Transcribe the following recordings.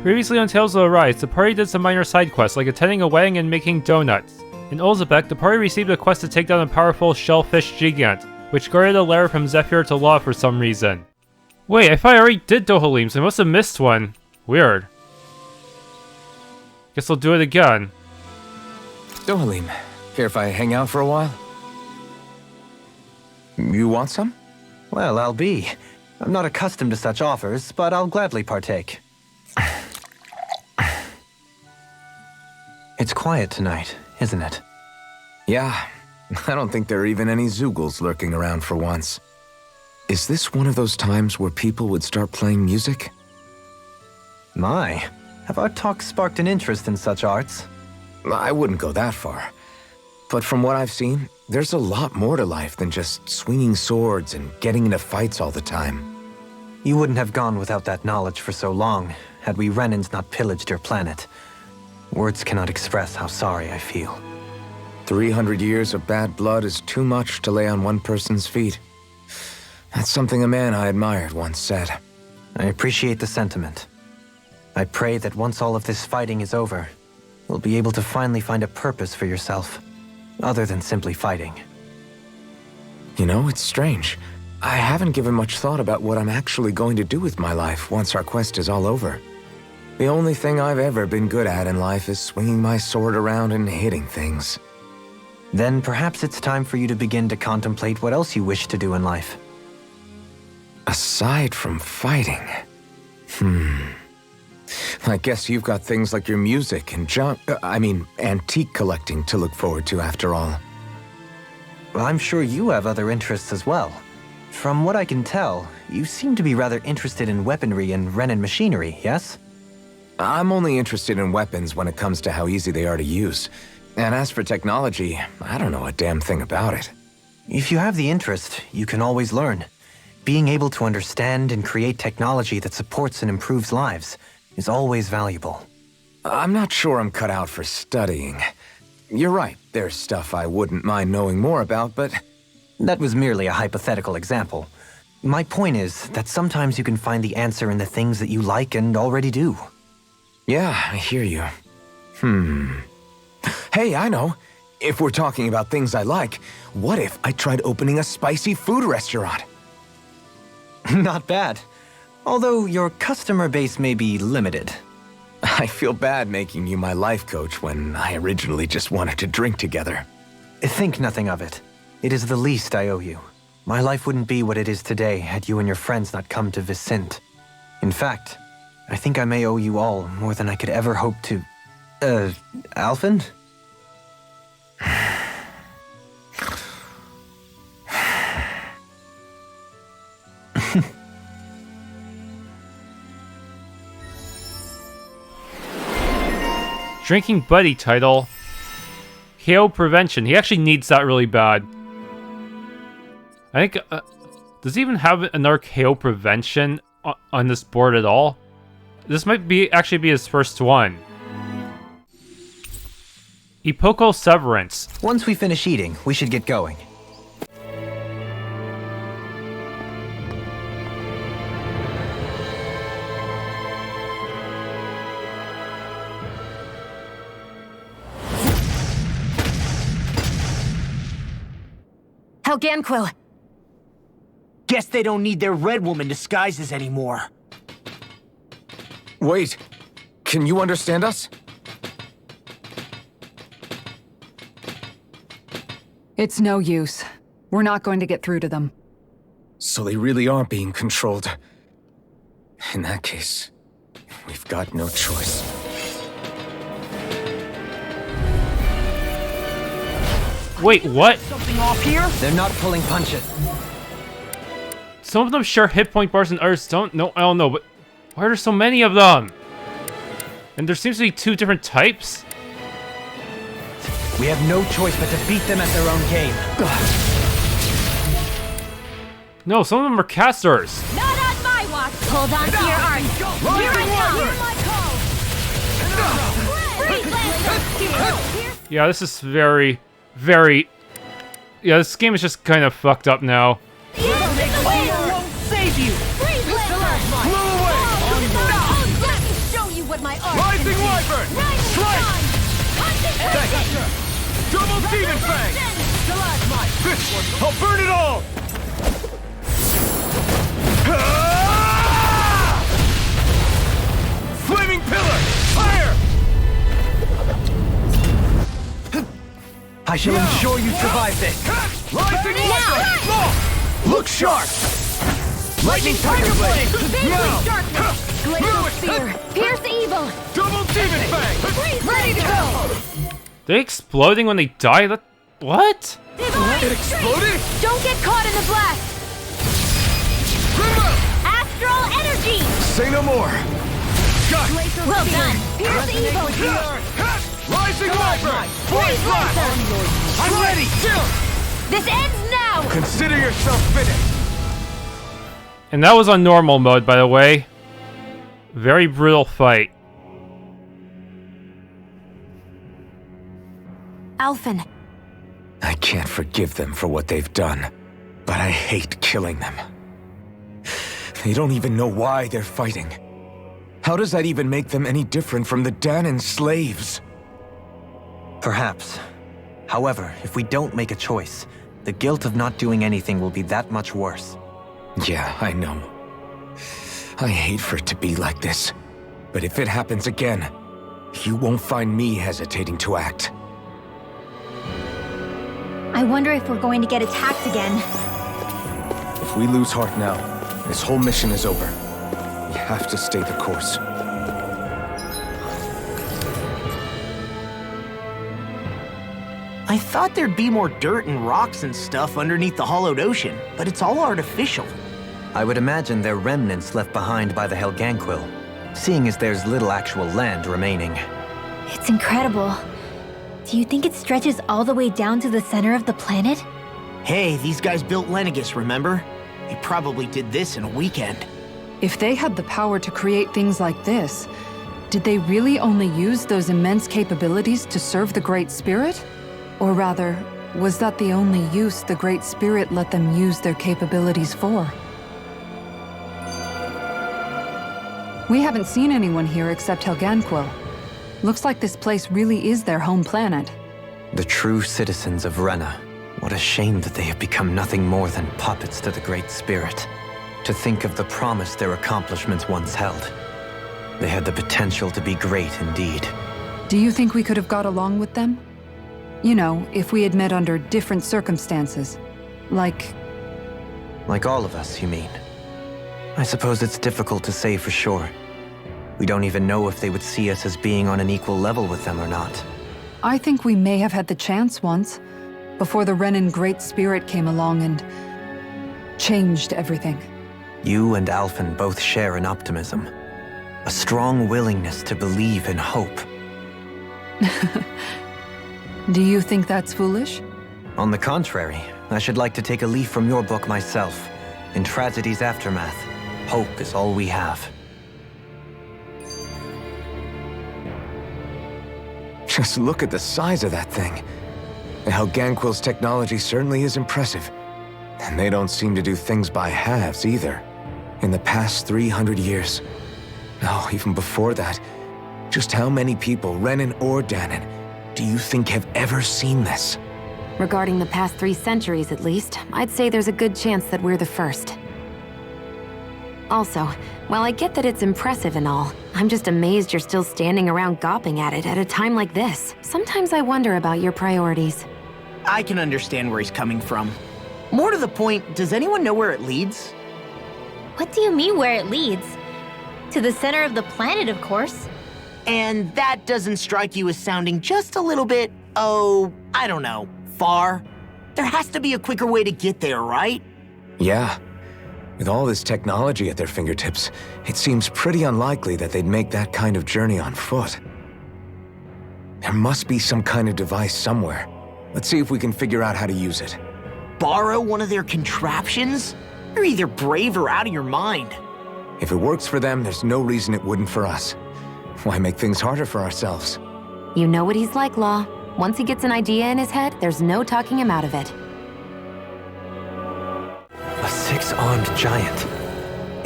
Previously on Tales of Arise, the party did some minor side quests like attending a wedding and making donuts. In Olzebek, the party received a quest to take down a powerful shellfish gigant, which guarded a lair from Zephyr to Law for some reason. Wait, I thought I already did Dohalim, so I must have missed one. Weird. Guess I'll do it again. Dohalim, care if I hang out for a while? You want some? Well, I'll be. I'm not accustomed to such offers, but I'll gladly partake. It's quiet tonight, isn't it? Yeah. I don't think there are even any Zoogles lurking around for once. Is this one of those times where people would start playing music? My, have our talks sparked an interest in such arts? I wouldn't go that far. But from what I've seen, there's a lot more to life than just swinging swords and getting into fights all the time. You wouldn't have gone without that knowledge for so long, had we Renans not pillaged your planet. Words cannot express how sorry I feel. 300 years of bad blood is too much to lay on one person's feet. That's something a man I admired once said. I appreciate the sentiment. I pray that once all of this fighting is over, you'll be able to finally find a purpose for yourself, other than simply fighting. You know, it's strange. I haven't given much thought about what I'm actually going to do with my life once our quest is all over. The only thing I've ever been good at in life is swinging my sword around and hitting things. Then perhaps it's time for you to begin to contemplate what else you wish to do in life. Aside from fighting... I guess you've got things like your music and antique collecting to look forward to after all. Well, I'm sure you have other interests as well. From what I can tell, you seem to be rather interested in weaponry and Renan machinery, yes? I'm only interested in weapons when it comes to how easy they are to use. And as for technology, I don't know a damn thing about it. If you have the interest, you can always learn. Being able to understand and create technology that supports and improves lives is always valuable. I'm not sure I'm cut out for studying. You're right, there's stuff I wouldn't mind knowing more about, but... That was merely a hypothetical example. My point is that sometimes you can find the answer in the things that you like and already do. Yeah, I hear you. Hey, I know. If we're talking about things I like, what if I tried opening a spicy food restaurant? Not bad. Although your customer base may be limited. I feel bad making you my life coach when I originally just wanted to drink together. Think nothing of it. It is the least I owe you. My life wouldn't be what it is today had you and your friends not come to Vicent. In fact, I think I may owe you all more than I could ever hope to... Alphen? Drinking buddy title. KO prevention. He actually needs that really bad. I think... does he even have another KO prevention on this board at all? This might actually be his first one. Epoko Severance. Once we finish eating, we should get going. Helganquil! Guess they don't need their Red Woman disguises anymore. Wait, can you understand us? It's no use. We're not going to get through to them. So they really are being controlled. In that case, we've got no choice. Wait, what? Something off here? They're not pulling punches. Some of them share hit point bars and others don't. No, I don't know, but why are there so many of them? And there seems to be two different types? We have no choice but to beat them at their own game. No, some of them are casters. Not on my watch! Hold on to your arms! Here I come! Yeah, this is very... Yeah, this game is just kind of fucked up now. Save you! Let me show you what what my art Rising can do. Wyvern! Rising Strike! Sun! Concentration! Double Demon Fang! Stalagmite! I'll burn it all! Flaming Pillar! Fire! I shall ensure you survive this. Rising Wyvern! Law! Look sharp! Lightning Tiger Blade! Vagrant darkness! Glacial Spear! Pierce evil! Double Demon Fang! Ready to go! They exploding when they die? What? Divine It exploded? Don't get caught in the blast! Astral energy! Say no more! Got it! Well done! Pierce evil! Rising Wyvern! Freeze Lancer! I'm ready! This ends now! Consider yourself finished! And that was on normal mode, by the way. Very brutal fight. Alphen. I can't forgive them for what they've done, but I hate killing them. They don't even know why they're fighting. How does that even make them any different from the Dahnan slaves? Perhaps. However, if we don't make a choice, the guilt of not doing anything will be that much worse. Yeah, I know. I hate for it to be like this. But if it happens again, you won't find me hesitating to act. I wonder if we're going to get attacked again. If we lose heart now, this whole mission is over. We have to stay the course. I thought there'd be more dirt and rocks and stuff underneath the hollowed ocean, but it's all artificial. I would imagine they're remnants left behind by the Helganquil, seeing as there's little actual land remaining. It's incredible. Do you think it stretches all the way down to the center of the planet? Hey, these guys built Lenegus, remember? They probably did this in a weekend. If they had the power to create things like this, did they really only use those immense capabilities to serve the Great Spirit? Or rather, was that the only use the Great Spirit let them use their capabilities for? We haven't seen anyone here except Helganquil. Looks like this place really is their home planet. The true citizens of Renan. What a shame that they have become nothing more than puppets to the Great Spirit. To think of the promise their accomplishments once held. They had the potential to be great indeed. Do you think we could have got along with them? You know, if we had met under different circumstances. Like all of us, you mean? I suppose it's difficult to say for sure. We don't even know if they would see us as being on an equal level with them or not. I think we may have had the chance once, before the Renan Great Spirit came along and changed everything. You and Alphen both share an optimism. A strong willingness to believe in hope. Do you think that's foolish? On the contrary, I should like to take a leaf from your book myself. In tragedy's aftermath, hope is all we have. Just look at the size of that thing. The Helganquil's technology certainly is impressive. And they don't seem to do things by halves either. In the past 300 years. No, even before that. Just how many people, Renan or Dahnan, do you think have ever seen this? Regarding the past 3 centuries at least, I'd say there's a good chance that we're the first. Also, while I get that it's impressive and all, I'm just amazed you're still standing around gawping at it at a time like this. Sometimes I wonder about your priorities. I can understand where he's coming from. More to the point, does anyone know where it leads? What do you mean where it leads? To the center of the planet, of course. And that doesn't strike you as sounding just a little bit, oh, I don't know, far? There has to be a quicker way to get there, right? Yeah. With all this technology at their fingertips, it seems pretty unlikely that they'd make that kind of journey on foot. There must be some kind of device somewhere. Let's see if we can figure out how to use it. Borrow one of their contraptions? You're either brave or out of your mind. If it works for them, there's no reason it wouldn't for us. Why make things harder for ourselves? You know what he's like, Law. Once he gets an idea in his head, there's no talking him out of it. A 6-armed giant.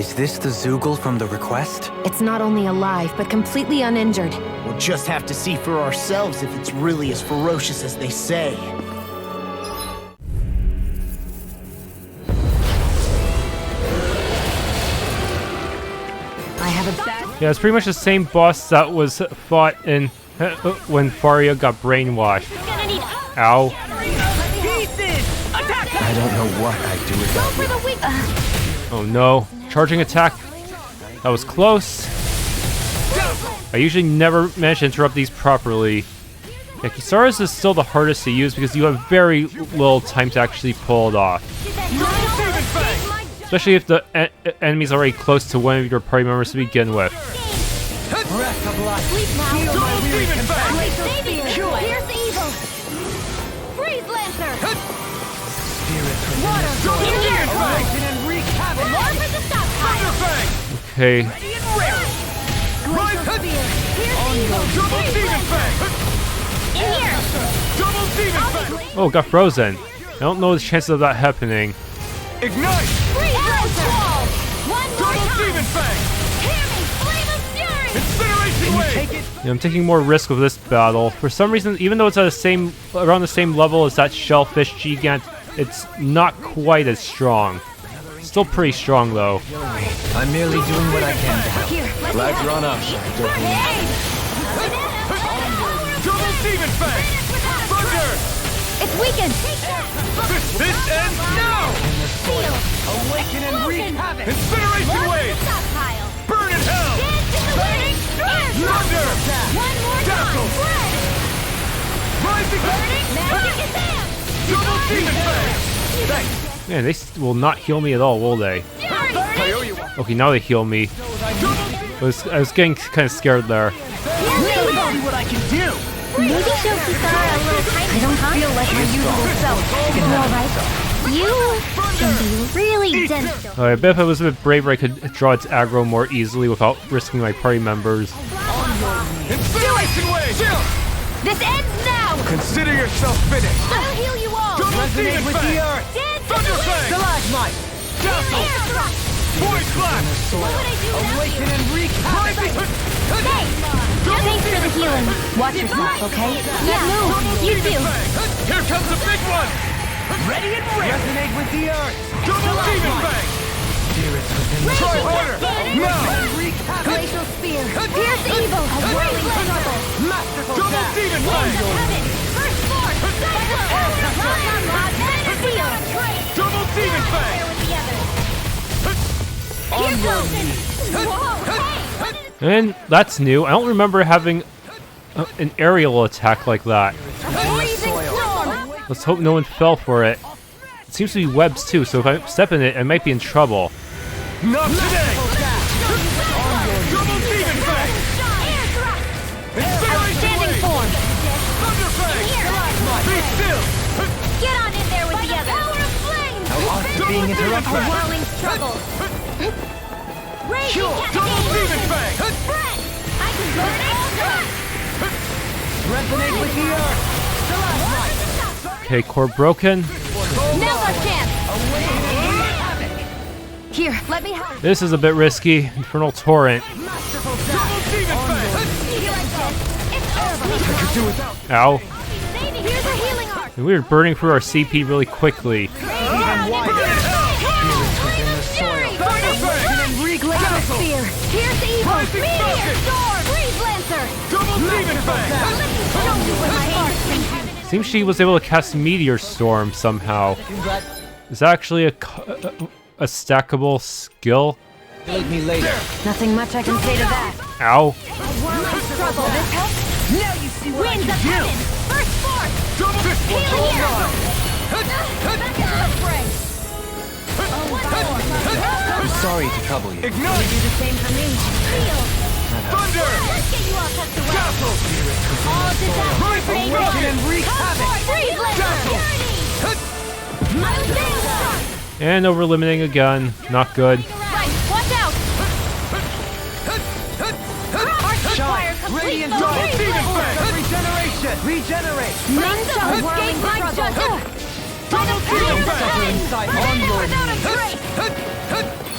Is this the Zoogle from the request? It's not only alive, but completely uninjured. We'll just have to see for ourselves if it's really as ferocious as they say. I have a bad... Yeah, it's pretty much the same boss that was fought in when Faria got brainwashed. Ow. I don't know what I'd do without you. Oh no. Charging attack. That was close. I usually never manage to interrupt these properly. Yeah, Kisara's is still the hardest to use because you have very little time to actually pull it off. Especially if the enemy's already close to one of your party members to begin with. Okay. Oh, got frozen. I don't know the chances of that happening. Ignite! Incineration wave! Yeah, I'm taking more risk with this battle. For some reason, even though it's at around the same level as that shellfish gigant, it's not quite as strong. Still pretty strong though. I'm merely doing what I can to help. Glad you're on up, Double Demon Fang! Thunder! It's weakened! This ends now! Awaken and wreak havoc! Incineration wave! Burn in hell! Thunder! One more Dazzle! Rising! Double Demon Fang! Thanks! Man, they will not heal me at all, will they? Okay, now they heal me. I was getting kind of scared there. What I can do! Maybe show Kisara a little time. I don't feel like my usual self. You alright? You can be really dense. I bet if I was a bit braver, I could draw its aggro more easily without risking my party members. Incineration wave! This ends now! Consider yourself finished! I'll heal you all! Double Demon with the Fang! earth! Dance Thunder Fang! Stalagmite! Dazzle! Void Blast! What would I do without Awaken you? and wreak havoc! Hey! Thanks for the healing. Watch yourself, okay? Yeah, move! You too! Here comes the big one! Ready and ready! Resonate with the earth! Double Demon Fang! Try harder! Now! Glacial spear! Pierce evil! A whirling trouble! Masterful Double dash! Demon Fang! Heaven! First force! Double Demon Fang! And that's new. I don't remember having an aerial attack like that. Let's hope no one fell for it. It seems to be webs too, so if I step in it, I might be in trouble. Not today! Double Demon Fang! Outstanding form! Thunder Fang! Be still! Get on in there with the others! Power of flame! How often being A interrupted? whirling struggle! Raging Double Demon Fang! Breath! I can burn it! Resonate with the earth! Okay, core broken. Now's our chance! Here, let me help. This is a bit risky. Infernal Torrent. Double Demon Fang! Ow. Here's a healing arc! And we were burning through our CP really quickly. Glacial spear! Pierce evil! Meteor! Storm! Freeze Lancer! Double Demon Fang! Show you where my heart is. Seems she was able to cast Meteor Storm somehow. Is that actually a stackable skill? Lead me later. Nothing much I can say to that. Ow. Whirling struggle. This helps? Now you see what Winds I of can heaven! First force! Double Healing here! Back into the fray! I'm sorry to trouble you. Ignite! Do the same for me. Feel! Thunder! Let's get you all tucked away! Dazzle! All disaster! Rising Awaken and wreak havoc! Freeze Lancer! And over limiting again. Not good. Right, watch out! Shine! Radiant Double Dawn! Demon Fang! Regeneration! Regenerate! Ninja whirling struggle! Double Demon Fang! Inside on your knees!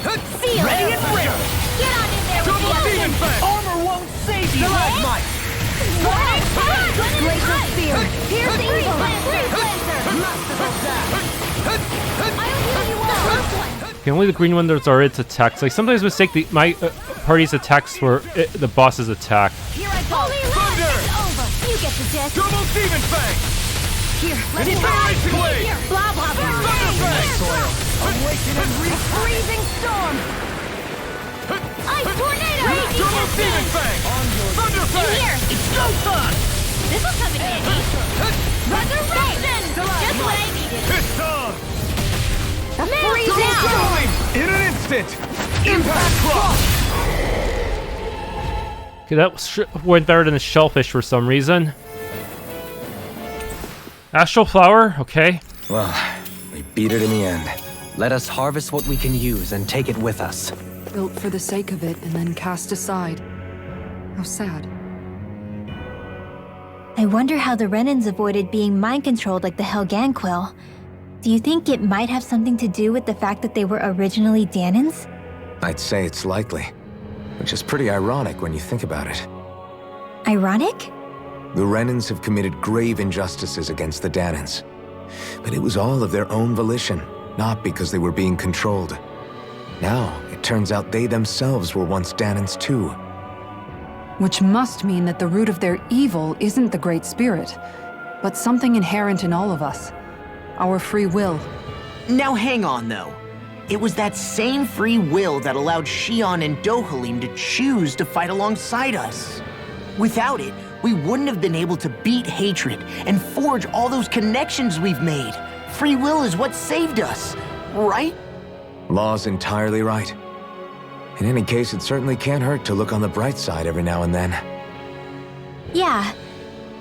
Seal Ready it. and ready. Get on in there with Double the demon others. fang. Armor won't save you! Stalagmite. Glacial spear. Pierce evil. Masterful dash. I'll heal you all. Okay, only the green ones are its attacks. Like, sometimes mistake my party's attacks for the boss's attack. Here I go. Holy Thunder. It's over. You get the disc. Double demon fang. Here, let me Incineration blade. Here, blah blah blah. Thunder fang. Awaken and freezing storm. Ice tornado. Double demon fang. Thunder fang. Here, It's go time! this'll come in handy. Resurrection. Just what I needed. It's on. Freeze now. Going in an instant. Impact clock. Okay, that went better than the shellfish for some reason. Astral flower, okay. Well, we beat it in the end. Let us harvest what we can use and take it with us. Built for the sake of it and then cast aside. How sad. I wonder how the Renans avoided being mind-controlled like the Helganquil. Do you think it might have something to do with the fact that they were originally Dahnans? I'd say it's likely, which is pretty ironic when you think about it. Ironic? The Renans have committed grave injustices against the Dahnans, but it was all of their own volition, not because they were being controlled. Now, it turns out they themselves were once Dahnans too. Which must mean that the root of their evil isn't the Great Spirit, but something inherent in all of us. Our free will. Now hang on, though. It was that same free will that allowed Shionne and Dohalim to choose to fight alongside us. Without it, we wouldn't have been able to beat hatred and forge all those connections we've made. Free will is what saved us, right? Law's entirely right. In any case, it certainly can't hurt to look on the bright side every now and then. Yeah.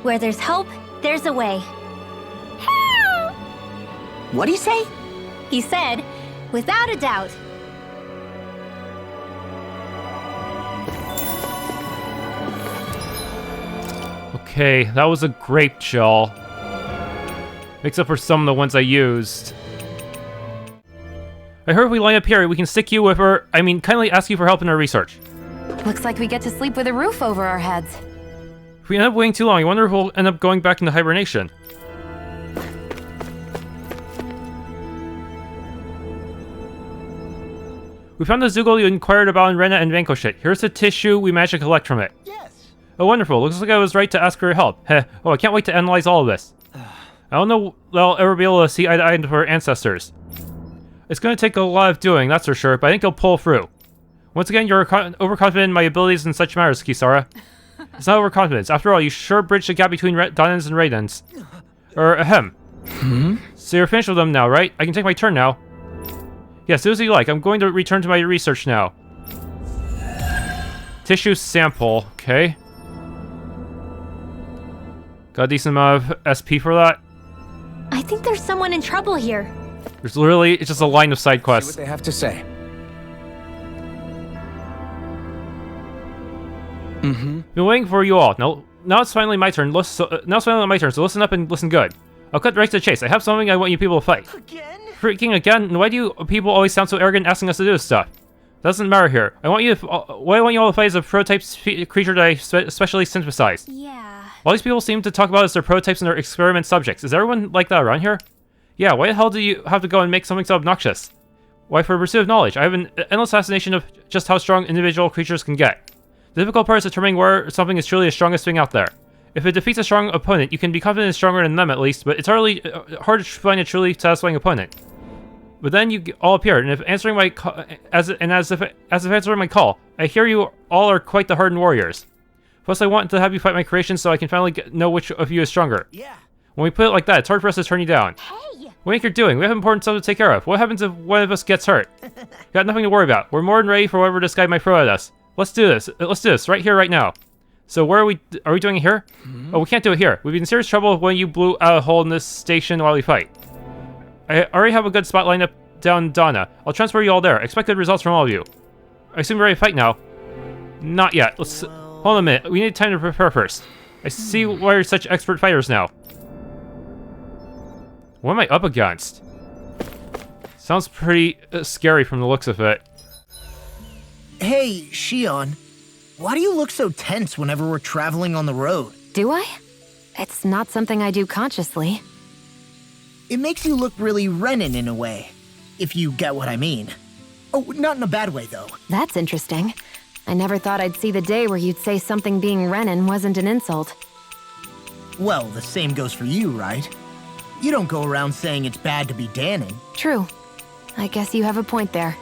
Where there's hope, there's a way. What'd he say? He said, without a doubt. Okay, that was a grape gel. Makes up for some of the ones I used. I heard if we line up here, we can stick you with her. I mean, kindly ask you for help in our research. Looks like we get to sleep with a roof over our heads. If we end up waiting too long, I wonder if we'll end up going back into hibernation. We found the Zoogle you inquired about in Renan and vanquished it. Here's the tissue we managed to collect from it. Yes. Oh, wonderful. Looks like I was right to ask for your help. Heh. Oh, I can't wait to analyze all of this. I don't know if I'll ever be able to see eye to eye with our ancestors. It's going to take a lot of doing, that's for sure, but I think you'll pull through. Once again, you're overconfident in my abilities in such matters, Kisara. It's not overconfidence. After all, you sure bridged the gap between Dahnans and Renans. Or, ahem. So you're finished with them now, right? I can take my turn now. Yes, do as you like. I'm going to return to my research now. Tissue sample, okay. Got a decent amount of SP for that. I think there's someone in trouble here. There's literally, it's just a line of side See quests. what they have to say. Been waiting for you all. Now it's finally my turn. Now it's finally my turn, so listen up and listen good. I'll cut right to the chase. I have something I want you people to fight. Again? Freaking again? Why do people always sound so arrogant asking us to do this stuff? Doesn't matter here. What I want you all to fight is a prototype creature that I specially synthesized. Yeah. All these people seem to talk about is their prototypes and their experiment subjects. Is everyone like that around here? Yeah, why the hell do you have to go and make something so obnoxious? Why, for pursuit of knowledge. I have an endless fascination of just how strong individual creatures can get. The difficult part is determining where something is truly the strongest thing out there. If it defeats a strong opponent, you can be confident it's stronger than them at least, but it's hard to find a truly satisfying opponent. But then you all appeared, and if answering my as if answering my call, I hear you all are quite the hardened warriors. Plus, I want to have you fight my creation so I can finally know which of you is stronger. Yeah. When we put it like that, it's hard for us to turn you down. Hey! What do you think you're doing? We have important stuff to take care of. What happens if one of us gets hurt? Got nothing to worry about. We're more than ready for whatever this guy might throw at us. Let's do this. Let's do this right here, right now. So where are we doing it here? Oh, we can't do it here. We've been in serious trouble when you blew out a hole in this station while we fight. I already have a good spot lined up down Dahna. I'll transfer you all there. Expect good results from all of you. I assume you're ready to fight now. Not yet. Let's hold on a minute. We need time to prepare first. I see why you're such expert fighters now. What am I up against? Sounds pretty scary from the looks of it. Hey, Shionne. Why do you look so tense whenever we're traveling on the road? Do I? It's not something I do consciously. It makes you look really Renan in a way, if you get what I mean. Oh, not in a bad way, though. That's interesting. I never thought I'd see the day where you'd say something being Renan wasn't an insult. Well, the same goes for you, right? You don't go around saying it's bad to be Dahnan. True. I guess you have a point there.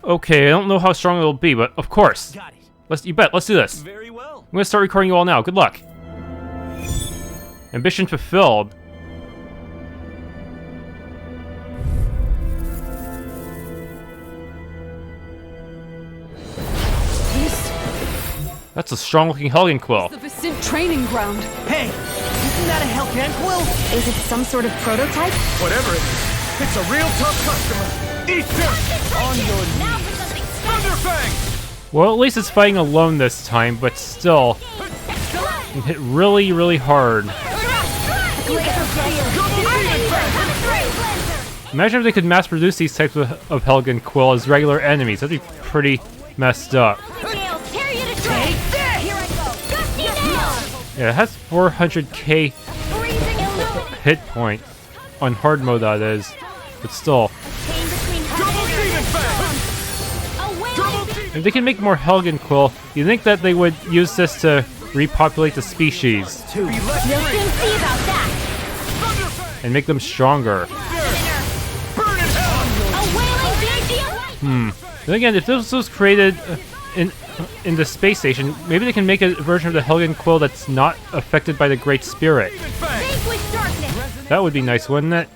Okay, I don't know how strong it'll be, but of course. Got it. Let's do this. Very well. I'm gonna start recording you all now. Good luck. Ambition fulfilled. That's a strong-looking Helganquil. The Vicent training ground. Hey, isn't that a Helganquil? Is it some sort of prototype? Whatever it is, it's a real tough customer. Eat dirt on your knees. Thunderfang! Well, at least it's fighting alone this time, but still, it hit really, really hard. Imagine if they could mass-produce these types of Helganquil as regular enemies. That'd be pretty messed up. Yeah, it has 400k hit point on hard mode, that is, but still. If they can make more Helganquil, you think that they would use this to repopulate the species and make them stronger. Then again, if this was created in the space station, maybe they can make a version of the Helganquil that's not affected by the Great Spirit. That would be nice, wouldn't it?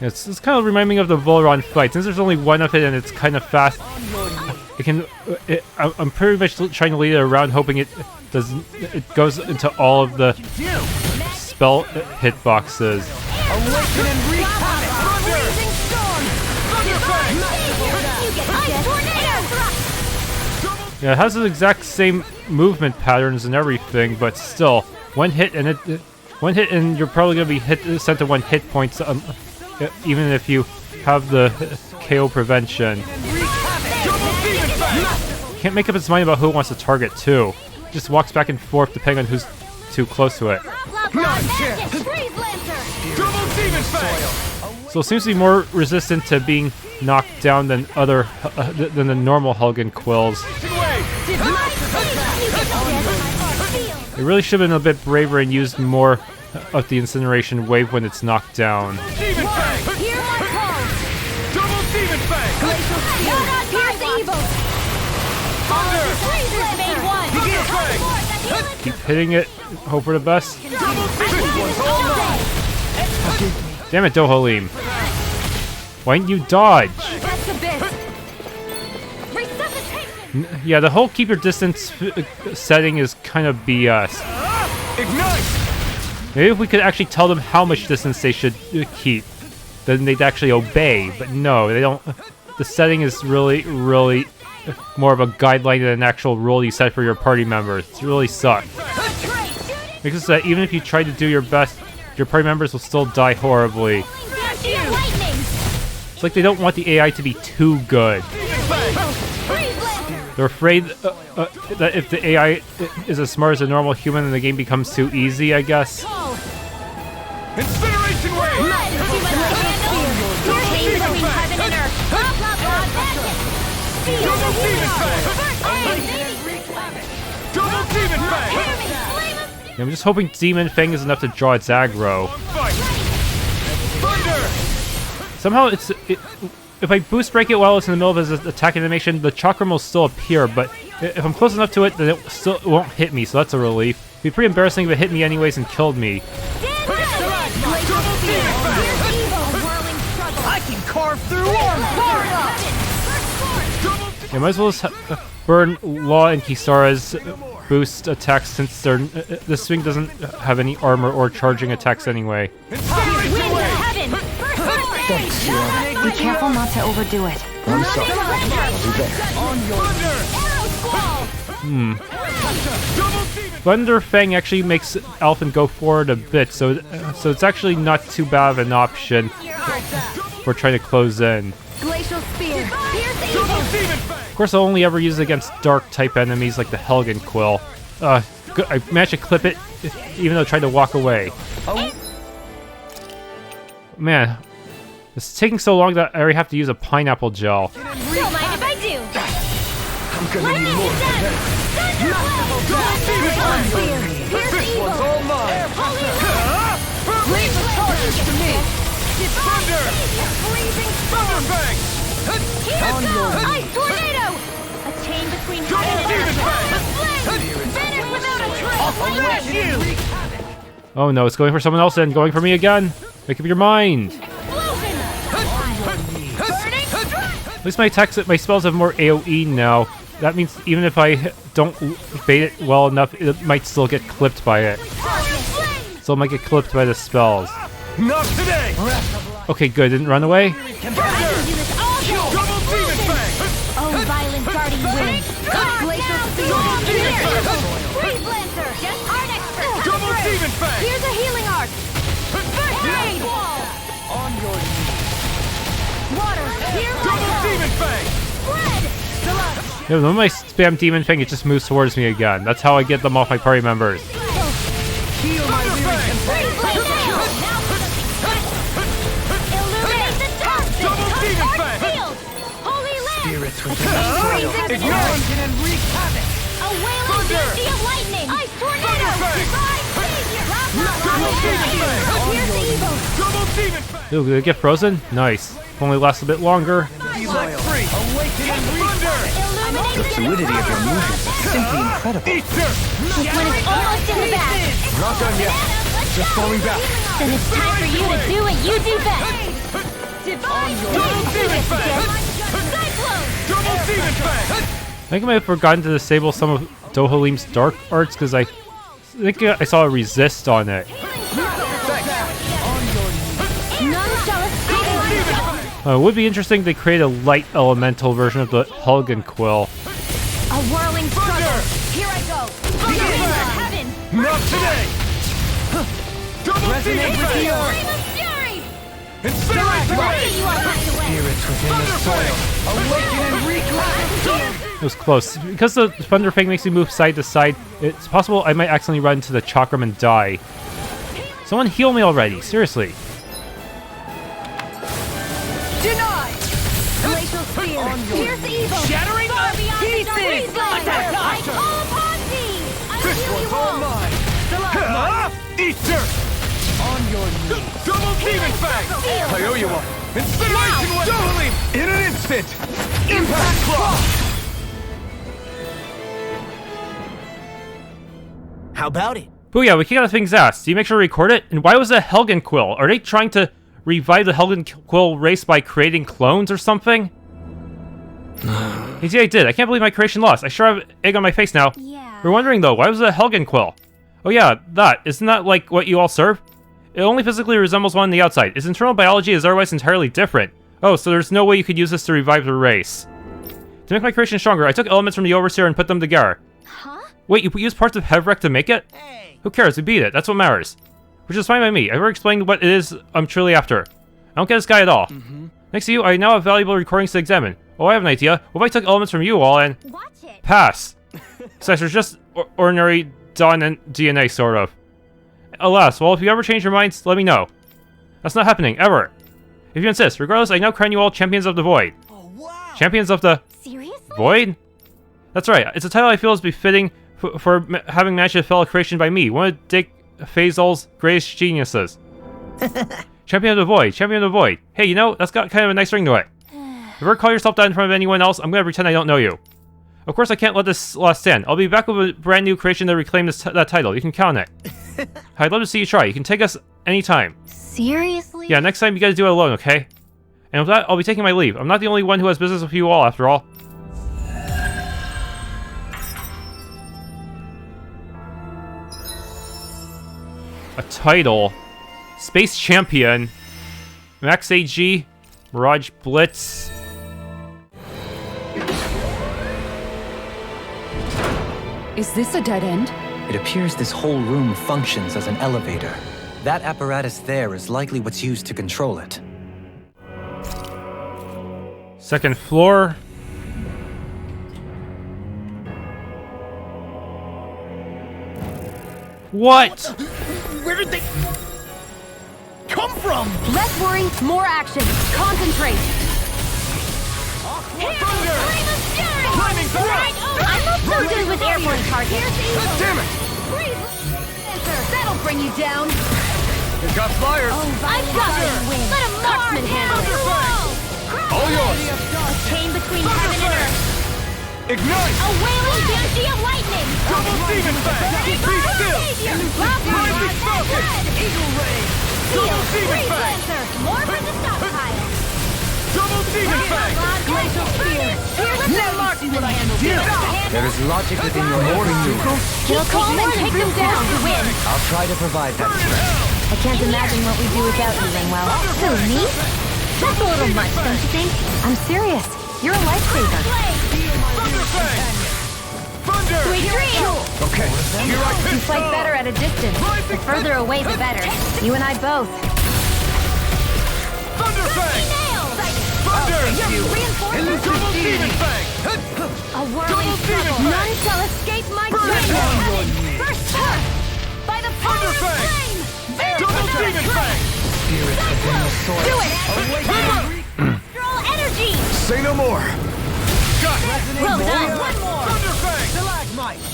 It's kind of reminding me of the Volron fight. Since there's only one of it and it's kind of fast, I'm pretty much trying to lead it around, hoping it goes into all of the spell hitboxes. Yeah, it has the exact same movement patterns and everything, but still, one hit and you're probably gonna be sent to 1 hit points, even if you have the KO prevention. Can't make up its mind about who it wants to target too. Just walks back and forth depending on who's too close to it. So it seems to be more resistant to being knocked down than than the normal Helganquils. It really should have been a bit braver and used more of the incineration wave when it's knocked down. Keep hitting it, hope for the best. Damn it, Dohalim. Why didn't you dodge? Yeah, the whole keep your distance setting is kind of BS. Maybe if we could actually tell them how much distance they should keep, then they'd actually obey. But no, they don't. The setting is really, really more of a guideline than an actual rule you set for your party members. It really sucks. Because even if you try to do your best, your party members will still die horribly. It's like they don't want the AI to be too good. They're afraid that if the AI is as smart as a normal human, then the game becomes too easy, I guess. Incineration wave! I'm just hoping Demon Fang is enough to draw its aggro. Somehow if I boost break it while it's in the middle of its attack animation, the chakram will still appear, but if I'm close enough to it, then it won't hit me, so that's a relief. It'd be pretty embarrassing if it hit me anyways and killed me. I can carve through armor! Yeah, might as well just burn Law and Kisara's boost attacks since this swing doesn't have any armor or charging attacks anyway. Thanks, Shionne. Be careful not to overdo it. I'm sorry. I'll do better. On your Thunder Fang actually makes Alphen go forward a bit, so it's actually not too bad of an option for trying to close in. Glacial Spear. Of course, I'll only ever use it against dark-type enemies like the Helganquil. I managed to clip it, even though it tried to walk away. Man, it's taking so long that I already have to use a pineapple gel. Don't mind if I do. I'm gonna need more than that. This one's all mine. Leave the charges to me. Thunder! Thunder Fang! Ice Tornado! A chain between heaven and earth. Finish without a trace. Oh no, it's going for someone else and going for me again. Make up your mind. At least my spells have more AoE now. That means even if I don't bait it well enough, it might still get clipped by it. So it might get clipped by the spells. Not today! Okay, good. Didn't run away. Oh, violent guardian wind. Glacial Spear. Freeze Lancer. Art expert. Double Demon Fang! Here's a healing arc. First aid. On your knees. Water. Here Double Demon Fang! Spread. Yeah, when I spam Demon Fang, it just moves towards me again. That's how I get them off my party members. Heal my weary Freeze Lancer. Illuminate the dark. Double Demon Fang! Holy Land. Spirits with Ignore him and wreak havoc! A wailing Dynasty of lightning. Ice Tornado. Double Demon Fang! Here's evil. Double Demon Fang! Ooh, did it get frozen? Nice. Only lasts a bit longer. Be like free! Awaken and thunder! The fluidity of your movements is simply incredible. Easter! This one is almost in the bag. Not done yet. Just falling back. Then it's time for you to do what you do best. Divine Double Demon Fang! Cyclone. Double Demon Fang! I think I might have forgotten to disable some of Dohalim's dark arts because I think I saw a resist on it. None shall escape. It would be interesting to create a light elemental version of the Helganquil. A whirling struggle. Here I go. Thunder into heaven. Not today! Double Demon Fang! Flame of fury. Incinerate the Lucky race! you are packed away. Spirits within the Thunder Fang! soil. Awaken and wreak havoc! It was close. Because the Thunder Fang makes me move side to side, it's possible I might accidentally run into the Chakram and die. Someone heal me already, seriously. Denied. Glacial Spear. Here's evil. Shattering Far beyond the pieces. Freeze Lancer. Attack I Asher. call upon thee. I This heal one's you all all. mine! Easter! On your knees! Double Demon Fang! I owe you one! Incineration weapon! Dohalim! In an instant! Impact Claw! How about it? Booyah, we kick out the thing's ass. Do you make sure to record it? And why was it Helganquil? Are they trying to revive the Helganquil race by creating clones or something? Yeah, I did. I can't believe my creation lost. I sure have egg on my face now. Yeah. We're wondering though, why was it a Helganquil? Oh yeah, that. Isn't that like what you all serve? It only physically resembles one on the outside. Its internal biology is otherwise entirely different. Oh, so there's no way you could use this to revive the race. To make my creation stronger, I took elements from the Overseer and put them together. Huh? Wait, you used parts of Hevrek to make it? Who cares? We beat it. That's what matters. Which is fine by me. I've already explained what it is I'm truly after. I don't get this guy at all. Next to you, I now have valuable recordings to examine. Oh, I have an idea. What if I took elements from you all and... Watch it. Pass. So there's just ordinary Dahnan DNA, sort of. Alas, well, if you ever change your minds, let me know. That's not happening, ever. If you insist. Regardless, I now crown you all Champions of the Void. Oh, wow! Champions of the... Seriously? Void? That's right. It's a title I feel is befitting for having managed a fellow creation by me, one of Daeq Faezol's greatest geniuses. Champion of the Void. Champion of the Void. Hey, you know, that's got kind of a nice ring to it. If you ever call yourself that in front of anyone else, I'm gonna pretend I don't know you. Of course, I can't let this last stand. I'll be back with a brand new creation to reclaim that title. You can count on it. I'd love to see you try. You can take us anytime. Seriously? Yeah, next time you gotta do it alone, okay? And with that, I'll be taking my leave. I'm not the only one who has business with you all, after all. A title. Space Champion. Max AG. Mirage Blitz. Is this a dead end? It appears this whole room functions as an elevator. That apparatus there is likely what's used to control it. Second floor. What? Where did they come from? Less worry, more action. Concentrate. Climbing Right, I'm not so good with airborne targets. Damn it! That'll bring you down. It got fired. I've got it. Let him Marksman handle it. All yours. Chain between heaven and earth. Ignite. A wailing banshee of lightning. Double demon fang. Be still. Rising focus. Eagle ray. Double demon fang. Lancer. More for the stockpile. Double demon fang. Glacial spear. What I can do. There is logic within your every move. Kill calm and take them down to win. I'll try to provide that strength. I can't imagine what we do without you, Ringwell. Who, me? That's a little much, don't you think? I'm serious. You're a lifesaver. Thunder fang. Thunder. Sweet dream. Okay. Here I You pitch fight down. better at a distance. The further away, the better. You and I both. Thunder fang. Nails. Thunder. Reinforcements. Double demon fang. A whirling Double demon trouble. fang. None shall escape my Burn it grasp. down. First touch. By the power Thunder of fang. flame. Double demon fang. Do it. Astral energy. Say no more. Got it. Well done. One more. Thunder fang.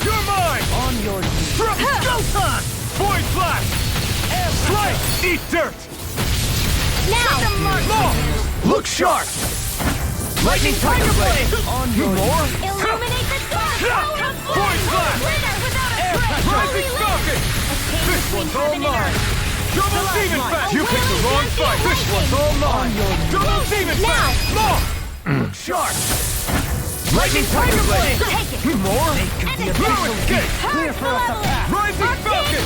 You're mine. On your knees. Go time. Void flash. Slice. Eat dirt. Now. Look sharp. Lightning tiger blade. On your more. Illuminate the dark. Void flash. Winner without a trace. Rising falcon. This one's all mine. Double demon fang. You picked the wrong fight. This one's all mine. Double demon fang. More. Look sharp. Lightning tiger blade. Take it. More. Blow escape. Clear for us to pass. Rising falcon.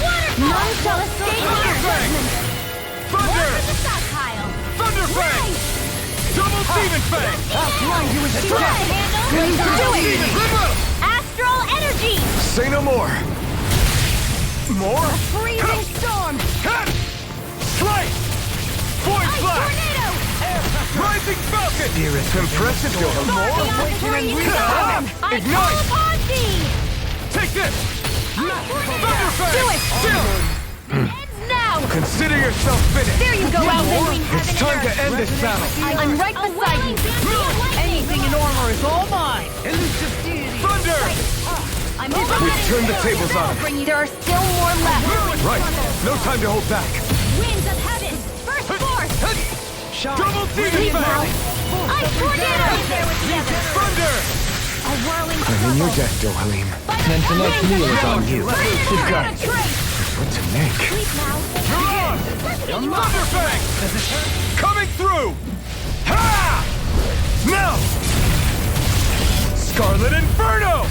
None shall escape my Thunder fang. judgment. Thunder. More for the stockpile. Thunder fang. Double demon fang. Do it. Astral energy. Say no more. More. Freezing storm. Cut. Slice. Void Ice flash. tornado. Rising falcon. Impressive. More. Freezing storm. I Ignite. call upon thee. Take this. Thunder fang. Do it. Chill. Ends now. Consider yourself finished. There you go, Outwing. It's time to end this battle. I'm right beside you. Anything in armor is all mine. Thunder. I'm We've turned the tables on him. There are still more left. Right. No time to hold back. Winds of heaven. First force. Double demon fang. Ice tornado. Thunder. A whirling I'm in your trouble. debt, Dohalim. Then tonight's meal is on you. You got it. What to make? Sleep now. You're on. Thunder fang. Coming through. Ha! Now. Scarlet Inferno.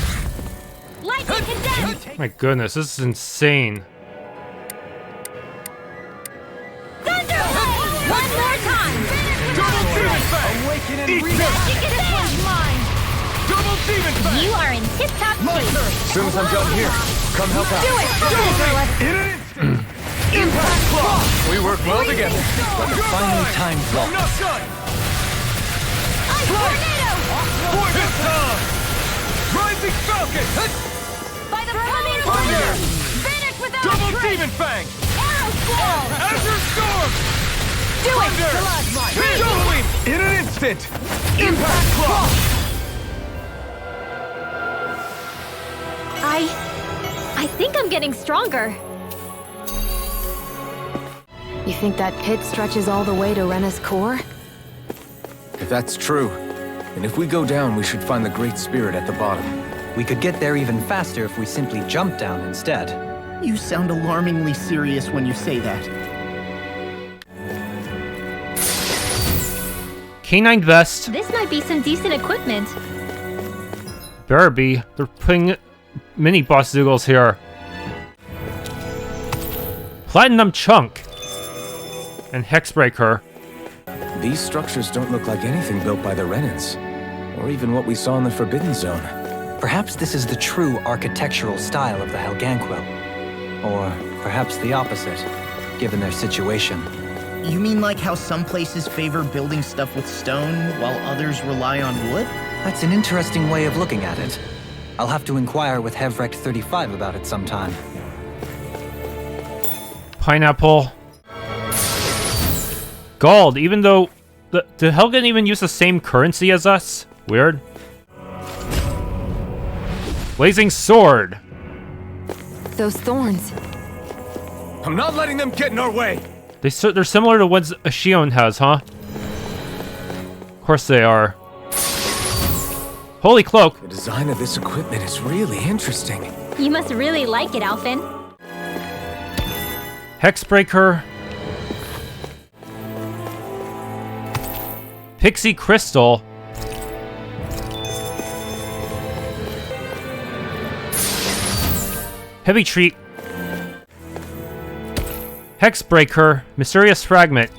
Lightning condemned. My goodness, this is insane. Thunder blade. One more time. Double demon fang. Eat this. This one's mine. Double demon fang. You are in tip-top shape. As soon as I'm done here, come help out. Do it. In an instant. Impact claw. We work well together. Finally time I'm vault. not done. Ice tornado. Poison tongue. Rising falcon. By the power of Thunder. flame. Vanish without a Double trace. demon fang. Arrow squall. Azure storm. Do it. Thunder. Doubling. In an instant. Impact claw. I think I'm getting stronger. You think that pit stretches all the way to Rena's core? If that's true, then if we go down, we should find the Great Spirit at the bottom. We could get there even faster if we simply jump down instead. You sound alarmingly serious when you say that. Canine vest. This might be some decent equipment. Better be. They're putting mini boss doodles here. Platinum chunk. And Hexbreaker. These structures don't look like anything built by the Renans, or even what we saw in the Forbidden Zone. Perhaps this is the true architectural style of the Helganquil. Or perhaps the opposite, given their situation. You mean like how some places favor building stuff with stone, while others rely on wood? That's an interesting way of looking at it. I'll have to inquire with Hevrect 35 about it sometime. Pineapple. Gold, even though... Did Helgen even use the same currency as us? Weird. Blazing sword. Those thorns. I'm not letting them get in our way! They're similar to what a Shionne has, huh? Of course they are. Holy cloak. The design of this equipment is really interesting. You must really like it, Alphen. Hexbreaker. Pixie Crystal. Heavy Treat. Hexbreaker. Mysterious Fragment.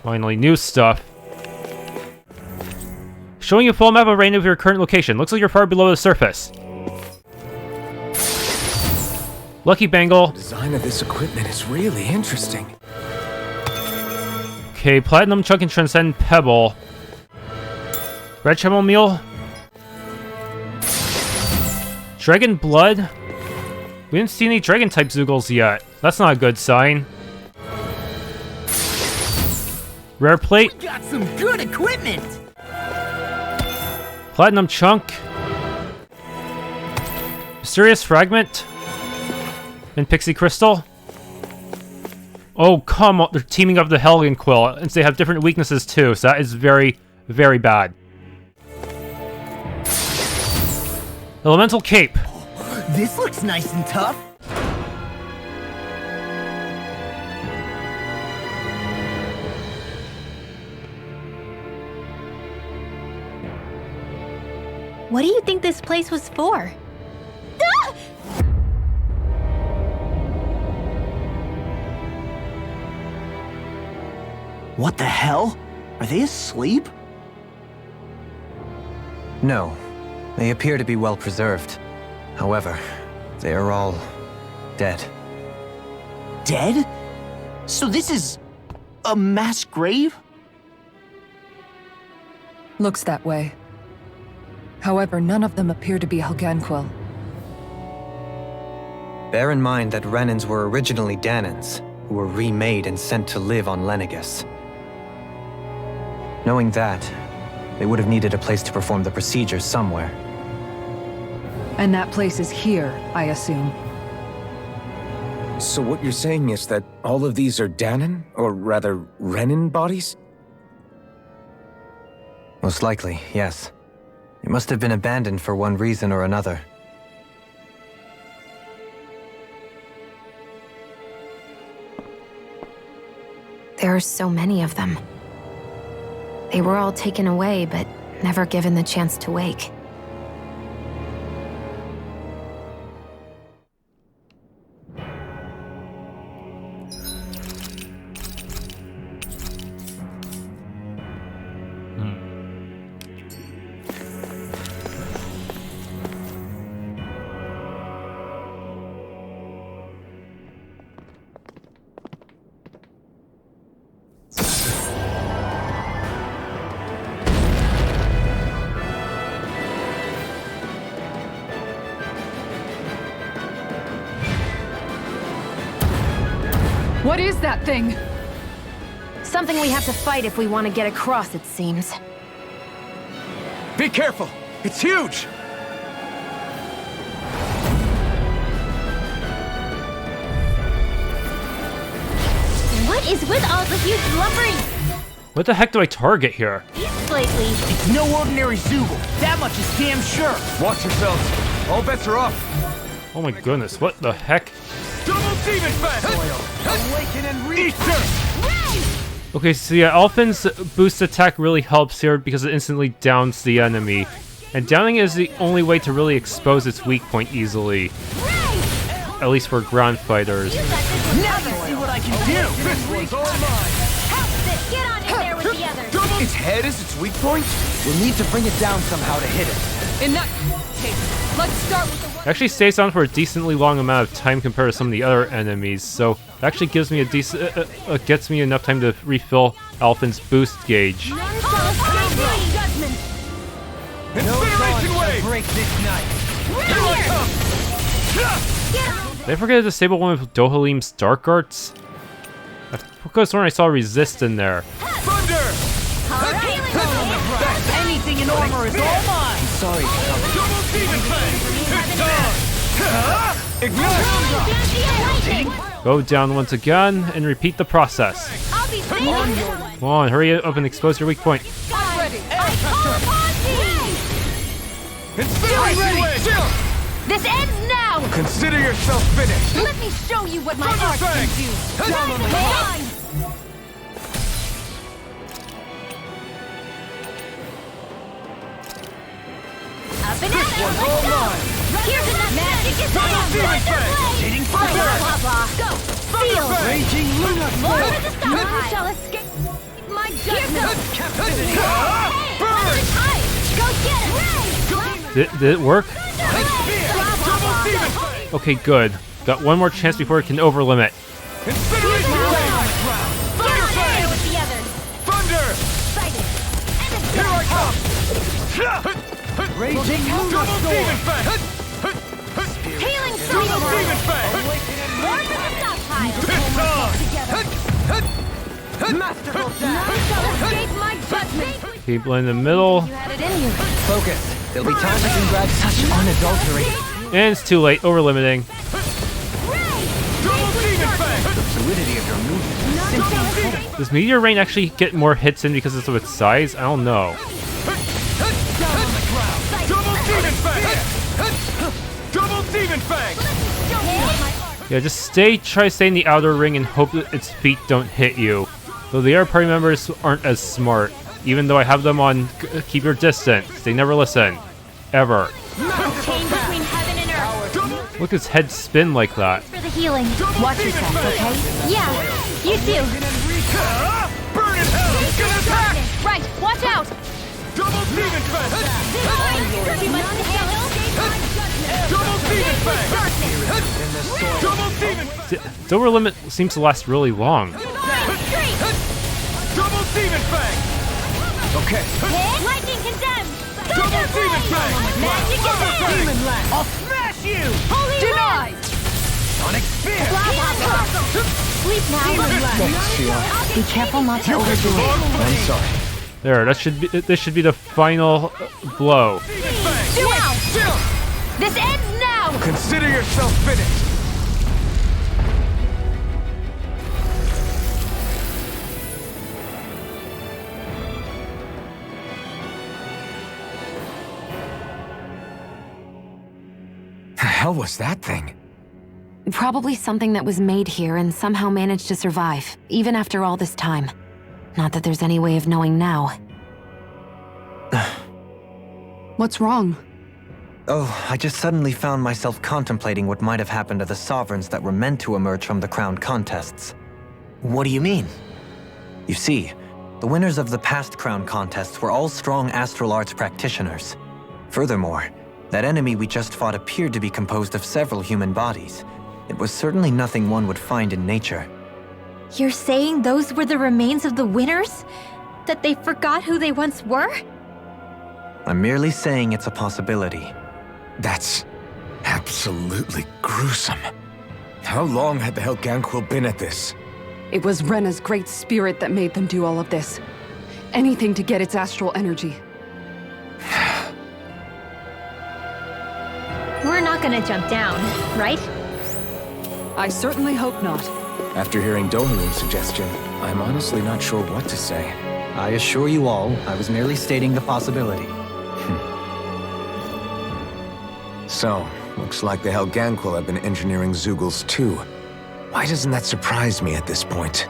Finally, new stuff. Showing you a full map of range of your current location. Looks like you're far below the surface. Lucky Bangle. The design of this equipment is really interesting. Okay, Platinum Chunk and Transcend Pebble. Red Chamomile Meal. Dragon Blood. We didn't see any Dragon-type Zoogles yet. That's not a good sign. Rare Plate. We got some good equipment! Platinum Chunk. Mysterious Fragment. And Pixie Crystal. Oh, come on. They're teaming up the Helganquil, and they have different weaknesses too, so that is very, very bad. Elemental Cape. This looks nice and tough. What do you think this place was for? Ah! What the hell? Are they asleep? No, they appear to be well preserved. However, they are all dead. Dead? So this is a mass grave? Looks that way. However, none of them appear to be Helganquil. Bear in mind that Renans were originally Dahnans, who were remade and sent to live on Lenegus. Knowing that, they would have needed a place to perform the procedures somewhere. And that place is here, I assume. So what you're saying is that all of these are Dahnan, or rather, Renan bodies? Most likely, yes. It must have been abandoned for one reason or another. There are so many of them. They were all taken away, but never given the chance to wake. What is that thing? Something we have to fight if we want to get across, it seems. Be careful! It's huge! What is with all the huge lumbering What the heck do I target here? beasts lately? It's no ordinary Zoogle. That much is damn sure. Watch yourselves. All bets are off. Oh my goodness, what the heck? Double demon fest! Awaken and Easter! Okay, so yeah, Alphen's boost attack really helps here because it instantly downs the enemy. And downing is the only way to really expose its weak point easily. At least for ground fighters. Now you see what I can do. This one's all mine. Get on in there with the others. Its head is its weak point? We'll need to bring it down somehow to hit it. In that case, let's start with the It actually stays on for a decently long amount of time compared to some of the other enemies, so it actually gives me a decent, gets me enough time to refill Alphen's boost gauge. Incineration wave! Break this night. Here I come! Did I forget to disable one of Dohalim's dark arts? I could have sworn I saw resist in there. Thunder! Anything in armor is all mine! Sorry, Double demon fang! It's Ignite! Go down once again and repeat the process. I'll be Come on, hurry up and expose your weak point. Incineration wave! This ends now! Consider yourself finished! Let me show you what my Thunder art can fang! do! Down on the Hang ground! on! Up and at it! One's all mine! Here's enough magic is Double on! demon fang! Hitting Blah, fire! blah, blah. Go! Thunder Seal! fang! Raging Luna More Flare! with the stuff! None shall escape my judgment! Captivity! Another time! Go get it! Did it work? Double demon fang! Okay, good. Got one more chance before it can overlimit. Incineration wave! Thunder fang! With the others! Thunder! Here I come! Raging Luna Double demon Storm! fang! Healing Double storm! demon fang! More for the stockpile! It's on! Together! Masterful None dash! shall escape my judgment! People in the middle. You had it in you. Focus. There'll be time to congratulate such unadulterated. And it's too late, overlimiting. Double demon fang! The fluidity of your movement. Double demon! Does Meteor Rain actually get more hits in because of its size? I don't know. Double demon fang! Double demon fang! Yeah, just try to stay in the outer ring and hope that its feet don't hit you. Though the other party members aren't as smart. Even though I have them on keep your distance, they never listen. Ever. Chain between heaven and earth! Look at its head spin like that. For the healing. Watch yourself, okay? Yeah, you too! Burn in hell! It's gonna attack! Right, watch out! Double demon fang! You must handle! Double demon fang! Double demon fang! Its overlimit seems to last really long. Double demon fang! Okay. Lightning condemned! Double demon fang! Magic is Thunder in! fang! I'll smash you! Holy denied! Sonic Spear! Blah, blah, blah. Sleep now! Thanks, Shionne. Be careful not to overdo it. I'm sorry. There, this should be the final blow. Now! This ends now! Consider yourself finished! The hell was that thing? Probably something that was made here and somehow managed to survive, even after all this time. Not that there's any way of knowing now. What's wrong? Oh, I just suddenly found myself contemplating what might have happened to the sovereigns that were meant to emerge from the crown contests. What do you mean? You see, the winners of the past crown contests were all strong astral arts practitioners. Furthermore, that enemy we just fought appeared to be composed of several human bodies. It was certainly nothing one would find in nature. You're saying those were the remains of the winners? That they forgot who they once were? I'm merely saying it's a possibility. That's absolutely gruesome. How long had the Helganquil been at this? It was Rena's great spirit that made them do all of this. Anything to get its astral energy. We're not gonna jump down, right? I certainly hope not. After hearing Dohalim's suggestion, I'm honestly not sure what to say. I assure you all, I was merely stating the possibility. So, looks like the Helganquil have been engineering Zeugles too. Why doesn't that surprise me at this point?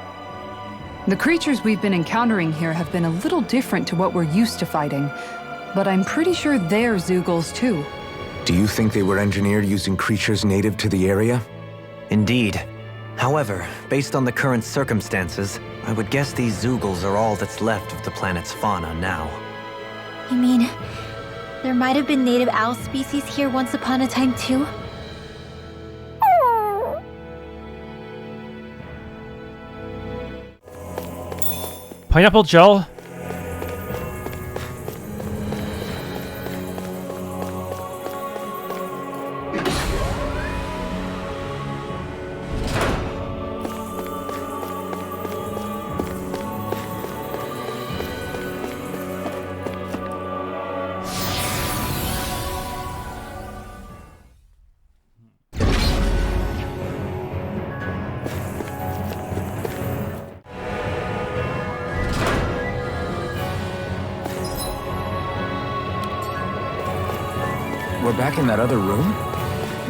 The creatures we've been encountering here have been a little different to what we're used to fighting, but I'm pretty sure they're Zeugles too. Do you think they were engineered using creatures native to the area? Indeed. However, based on the current circumstances, I would guess these Zeugles are all that's left of the planet's fauna now. You mean, there might have been native owl species here once upon a time too? Pineapple gel? We're back in that other room?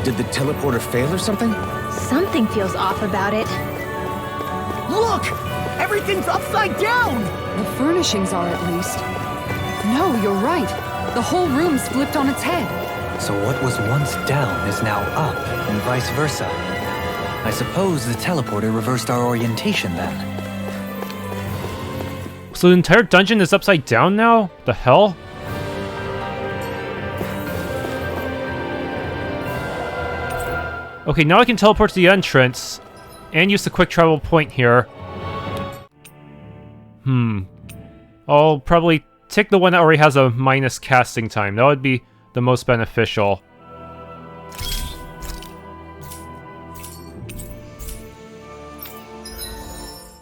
Did the teleporter fail or something? Something feels off about it. Look! Everything's upside down! The furnishings are, at least. No, you're right. The whole room's flipped on its head. So what was once down is now up, and vice versa. I suppose the teleporter reversed our orientation then. So the entire dungeon is upside down now? The hell? Okay, now I can teleport to the entrance and use the quick travel point here. I'll probably take the one that already has a minus casting time. That would be the most beneficial.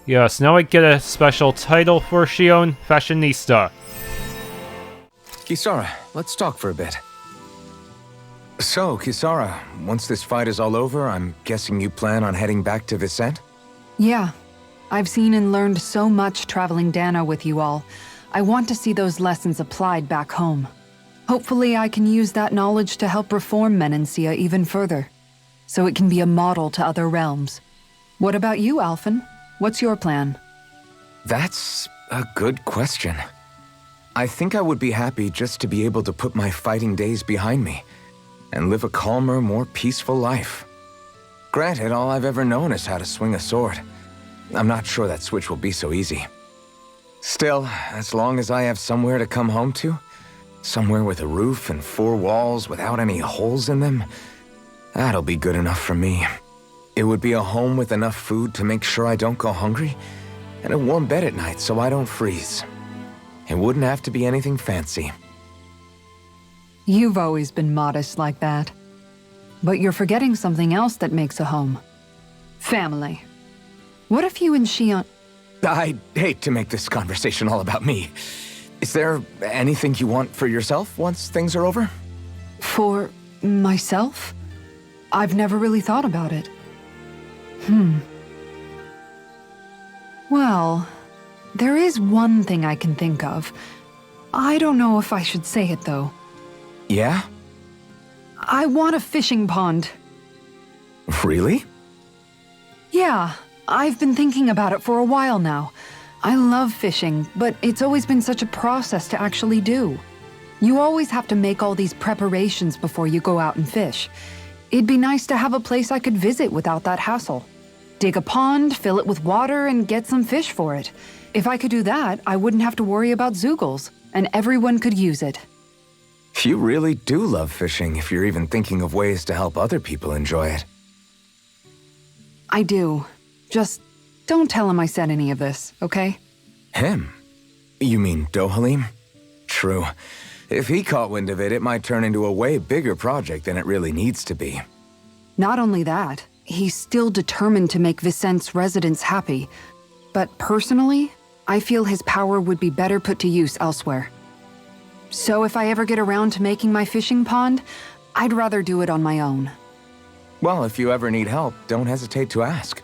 Yes, now I get a special title for Shionne, Fashionista. Kisara, let's talk for a bit. So, Kisara, once this fight is all over, I'm guessing you plan on heading back to Vicente? Yeah. I've seen and learned so much traveling Dahna with you all. I want to see those lessons applied back home. Hopefully I can use that knowledge to help reform Meneiys even further, so it can be a model to other realms. What about you, Alphen? What's your plan? That's a good question. I think I would be happy just to be able to put my fighting days behind me and live a calmer, more peaceful life. Granted, all I've ever known is how to swing a sword. I'm not sure that switch will be so easy. Still, as long as I have somewhere to come home to, somewhere with a roof and 4 walls without any holes in them, that'll be good enough for me. It would be a home with enough food to make sure I don't go hungry, and a warm bed at night so I don't freeze. It wouldn't have to be anything fancy. You've always been modest like that. But you're forgetting something else that makes a home. Family. What if you and Shionne... I'd hate to make this conversation all about me. Is there anything you want for yourself once things are over? For myself? I've never really thought about it. Well, there is one thing I can think of. I don't know if I should say it, though. Yeah? I want a fishing pond. Really? Yeah, I've been thinking about it for a while now. I love fishing, but it's always been such a process to actually do. You always have to make all these preparations before you go out and fish. It'd be nice to have a place I could visit without that hassle. Dig a pond, fill it with water, and get some fish for it. If I could do that, I wouldn't have to worry about Zeugles, and everyone could use it. You really do love fishing if you're even thinking of ways to help other people enjoy it. I do. Just don't tell him I said any of this, okay? Him? You mean Dohalim? True. If he caught wind of it, it might turn into a way bigger project than it really needs to be. Not only that, he's still determined to make Vicente's residents happy. But personally, I feel his power would be better put to use elsewhere. So if I ever get around to making my fishing pond, I'd rather do it on my own. Well, if you ever need help, don't hesitate to ask.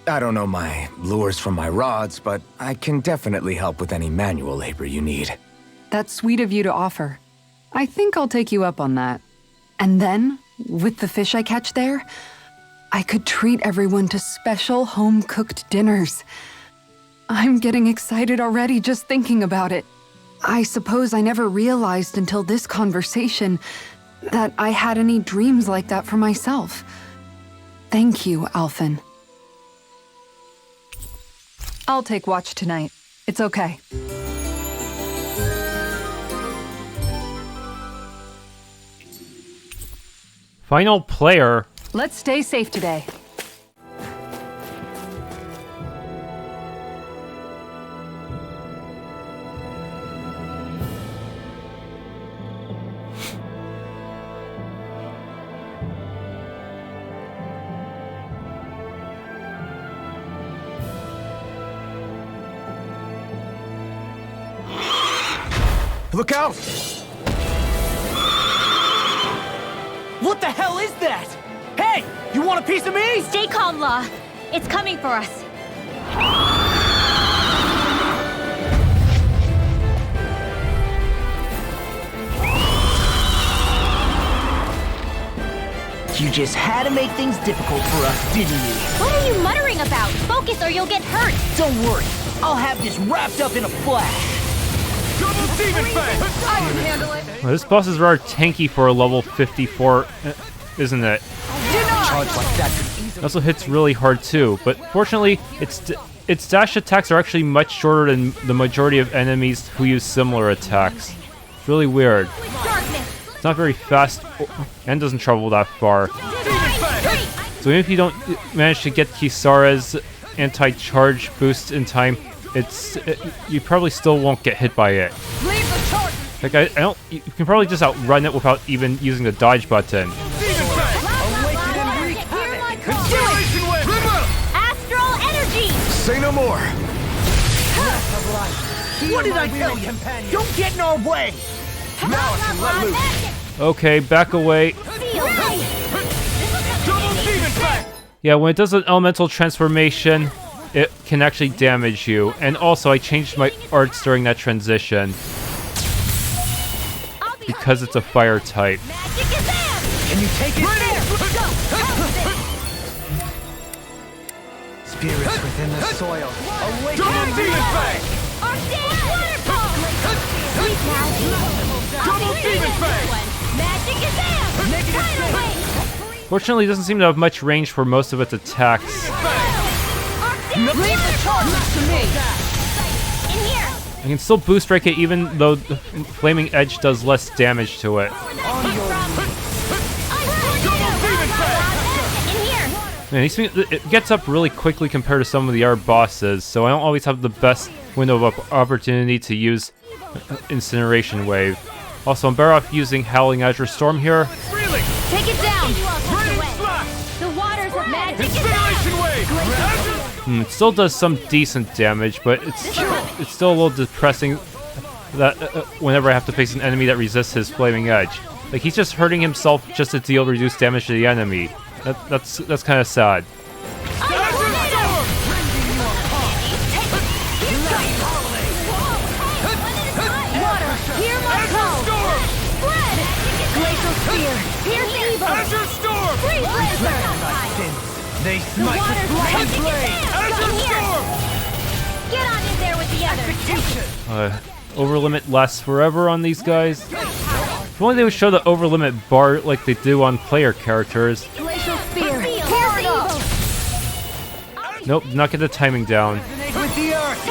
I don't know my lures from my rods, but I can definitely help with any manual labor you need. That's sweet of you to offer. I think I'll take you up on that. And then, with the fish I catch there, I could treat everyone to special home-cooked dinners. I'm getting excited already just thinking about it. I suppose I never realized until this conversation that I had any dreams like that for myself. Thank you, Alphen. I'll take watch tonight. It's okay. Final player. Let's stay safe today. Look out! What the hell is that? Hey! You want a piece of me? Stay calm, Law. It's coming for us. You just had to make things difficult for us, didn't you? What are you muttering about? Focus or you'll get hurt. Don't worry. I'll have this wrapped up in a flash. Double demon fang! I can handle it. Well, this boss is rather tanky for a level 54, isn't it? Charge like that. It also hits really hard too, but fortunately, its dash attacks are actually much shorter than the majority of enemies who use similar attacks. It's really weird. It's not very fast and doesn't travel that far. So even if you don't manage to get Kisara's anti-charge boost in time, you probably still won't get hit by it. Like I don't. You can probably just outrun it without even using the dodge button. Astral energy! Say no more! What did I tell you? Don't get in our way! Now I can let loose! Okay, back away. Double demon fang! Yeah, when it does an elemental transformation, it can actually damage you. And also, I changed my arts during that transition because it's a fire type. Can you take it? Spirits within the soil. Double demon fang! Double demon fang! Fortunately, it doesn't seem to have much range for most of its attacks. I can still boost strike it even though the Flaming Edge does less damage to it. Man, it gets up really quickly compared to some of the other bosses, so I don't always have the best window of opportunity to use Incineration Wave. Also, I'm better off using Howling Azure Storm here. Take it down! The waters of magic Incineration Wave! It still does some decent damage, but it's still a little depressing that whenever I have to face an enemy that resists his Flaming Edge. Like, he's just hurting himself just to deal reduced damage to the enemy. That's kind of sad. Azure Storm! They smite with blade! Azure Storm! Get on in there with the others! Overlimit lasts forever on these guys. If only they would show the overlimit bar like they do on player characters. Glacial Spear! Nope, did not get the timing down. With the earth!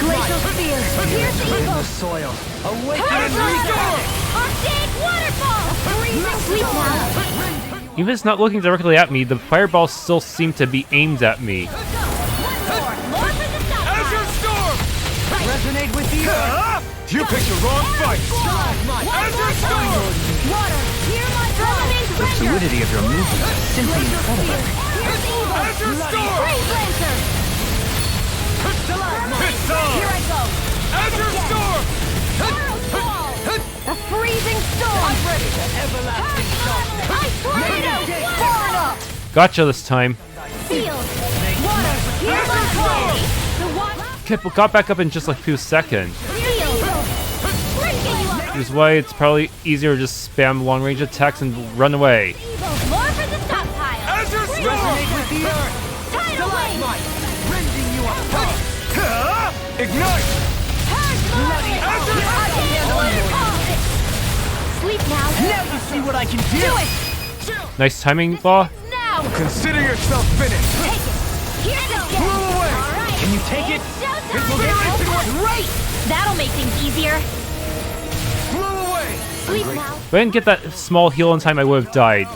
Glacial Spear! Pierce In evil! the soil! Awaken and Archaic waterfall! Freezing sweep now! Even if it's not looking directly at me, the fireballs still seem to be aimed at me. More for the stop! Azure Storm! resonate with the earth! You picked the wrong fight! Azure Storm! Water! Hear my resonate The fluidity of your movement is simply incredible. Pierce evil! Azure Storm! Freeze Lancer! It's on! Here I go! Azure Storm! A freezing storm! I'm ready! Everlasting Ice tornado! Florida! Gotcha this time. Field! Water! Hear my call! The water! Got back up in just like a few seconds. Field! Which is why it's probably easier to just spam long-range attacks and run away. More for the stockpile! Azure Storm! Resonate with the earth! Tidal wave! Rending you apart! Ignite! Sleep now! Now you see what I can do! Do it! Nice timing, Law. Now! Consider yourself finished! Take it! Here's the Blow away! Alright! Can you take it? Great! That'll make things easier. Blow away! Sleep now. If I didn't get that small heal in time, I would have died.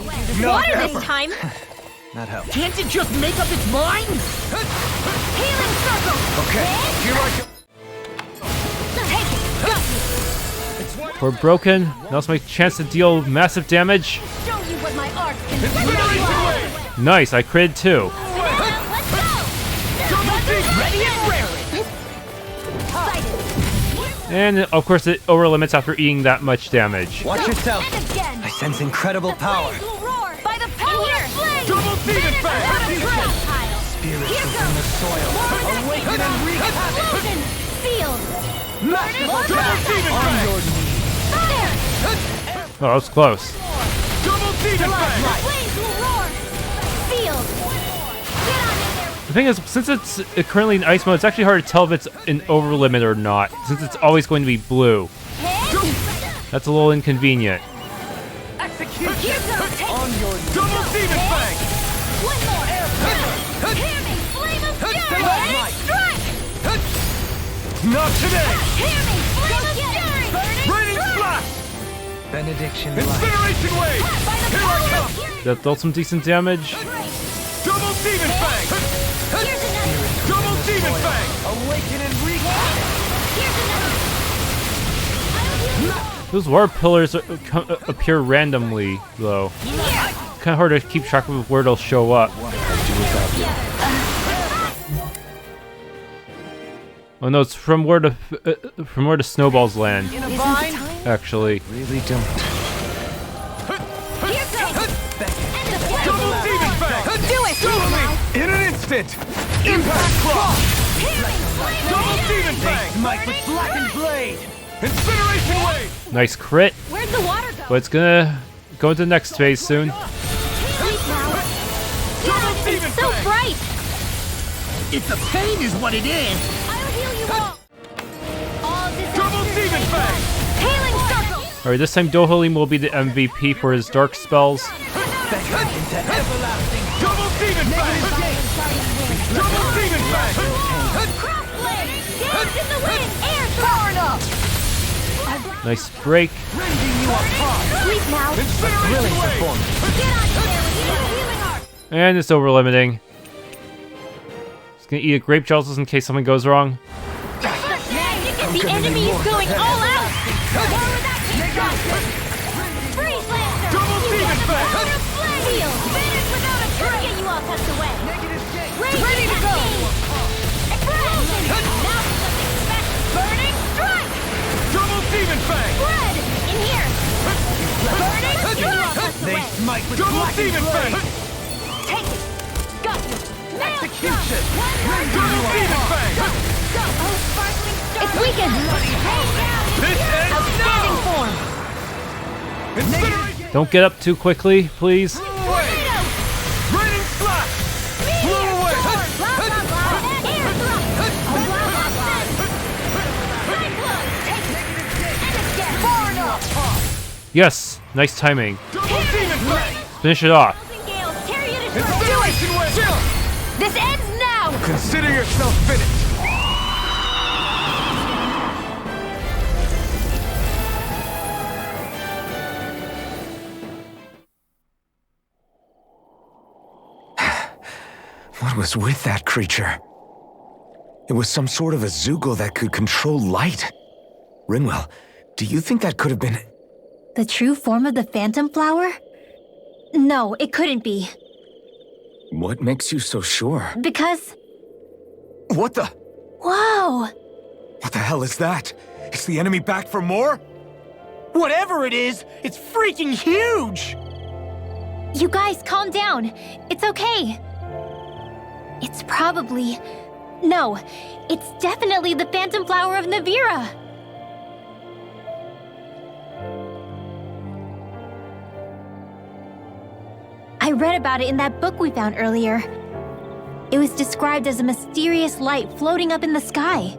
Water this time. That helps. Can't it just make up its mind? Healing circle. Okay, here I go. Take it. Got you. We're broken. Now's my chance to deal massive damage. Show you what my art can do. Incineration wave! Nice, I critted too. Let's go. Ready and raring. And of course it overlimits after eating that much damage. Watch yourself. And again. I sense incredible power. Flames will roar by the power of flame. Double demon fang! Spirits within the soil. Awaken and wreak havoc. Explosion. Sealed. Double demon fang! There. Oh, that was close. Double demon fang! Flames will roar. Sealed. Get on in there. The thing is, since it's currently in ice mode, it's actually hard to tell if it's an overlimit or not, since it's always going to be blue. That's a little inconvenient. Here goes. Take On your double demon fang! one more. Hear me. Flame of fury. Light. Strike. Not today! Hear me. Flame of fury. Burning Raining strike. splash! Benediction light. Incineration wave! By the Here I power come! of fury. That dealt some decent damage. Double demon fang! Here's another. Double demon fang! Awaken and wreak havoc. Here's another. I'll heal you. Those water pillars appear randomly, though. Here. Kind of hard to keep track of where they'll show up. Oh no, it's from where the snowballs land. In a vine. Actually, Really don't. Here goes. And the Double demon fang! Do it. In an instant! Impact cross! Hear me. Flame Double of demon fury. fang! Smite with blackened blade. Incineration wave! nice crit, Where'd the water go? but it's gonna go into the next phase soon. Sleep now. Double demon So fang! bright. It's a pain is what it is. I'll heal you all. All Double disasters demon made fang! one. Healing circle. Alright, this time Dohalim will be the MVP for his dark spells. Beggar into everlasting. Double demon fang! Double demon fang! Crossblade. Dance in the wind. Air power enough. Nice break. Rending you apart. Sleep now. Incineration wave! Get on in there with your healing art. And it's over limiting. Just gonna eat a grape gel just in case something goes wrong. The enemy is going all out. More with that Freeze Lancer. Double demon fang! Heal. Finish without a trace. Get you all tucked away. Ready to go. Explosion. Now for something special. Burning strike. Double demon fang! Blood in here. Burning strike. They smite with Double blackened demon fang! blade. Take it. Got you. Execution. Double demon fang! Go. Oh, sparkling star. It's weakened. Hey, down. This ends Outstanding now! form. Incineration Don't get up too quickly, please. wave! Raining splash! Blow away! Blah, blah, blah. Air thrust. Oh, blah, blah, blah. Cyclone. Take it. And again. Far enough. Yes, nice timing. Double demon fang! Finish it off. Gales, carry it ashore. Incineration wave! This ends now. Consider yourself finished! What was with that creature? It was some sort of a Zoogle that could control light. Rinwell, do you think that could have been... The true form of the phantom flower? No, it couldn't be. What makes you so sure? Because... What the... Whoa! What the hell is that? Is the enemy back for more? Whatever it is, it's freaking huge! You guys, calm down. It's okay. It's probably... No, it's definitely the phantom flower of Nevira. I read about it in that book we found earlier. It was described as a mysterious light floating up in the sky.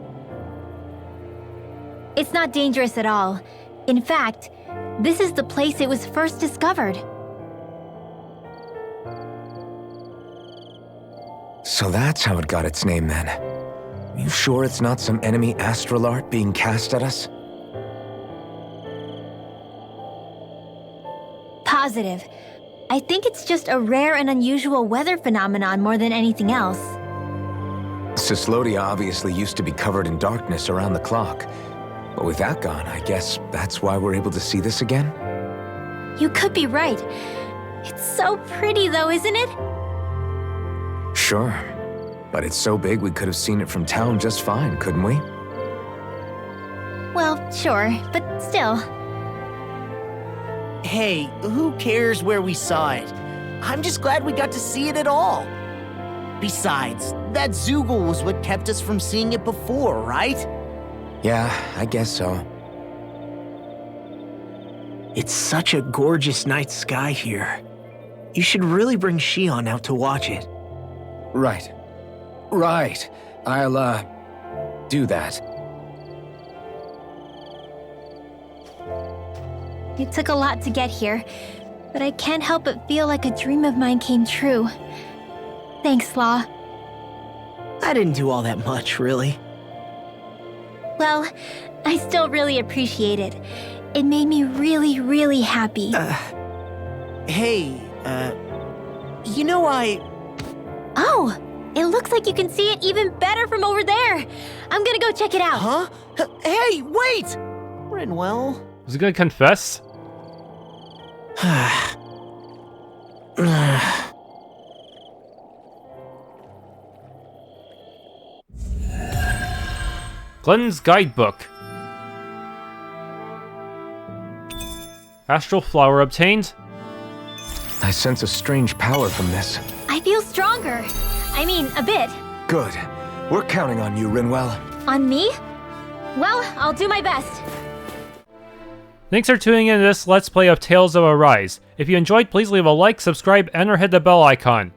It's not dangerous at all. In fact, this is the place it was first discovered. So that's how it got its name then. You sure it's not some enemy astral art being cast at us? Positive. I think it's just a rare and unusual weather phenomenon more than anything else. Cyslodia obviously used to be covered in darkness around the clock. But with that gone, I guess that's why we're able to see this again? You could be right. It's so pretty though, isn't it? Sure. But it's so big we could have seen it from town just fine, couldn't we? Well, sure, but still. Hey, who cares where we saw it? I'm just glad we got to see it at all. Besides, that Zoogle was what kept us from seeing it before, right? Yeah, I guess so. It's such a gorgeous night sky here. You should really bring Shionne out to watch it. Right. Right. I'll, do that. It took a lot to get here, but I can't help but feel like a dream of mine came true. Thanks, Law. I didn't do all that much, really. Well, I still really appreciate it. It made me really, really happy. Hey, you know Oh, it looks like you can see it even better from over there. I'm gonna go check it out. Huh? Hey, wait! Renwell. Was he gonna confess? Glenn's Guidebook. Astral flower obtained. I sense a strange power from this. I feel stronger. I mean, a bit. Good. We're counting on you, Renwell. On me? Well, I'll do my best. Thanks for tuning in to this Let's Play of Tales of Arise. If you enjoyed, please leave a like, subscribe, and or hit the bell icon.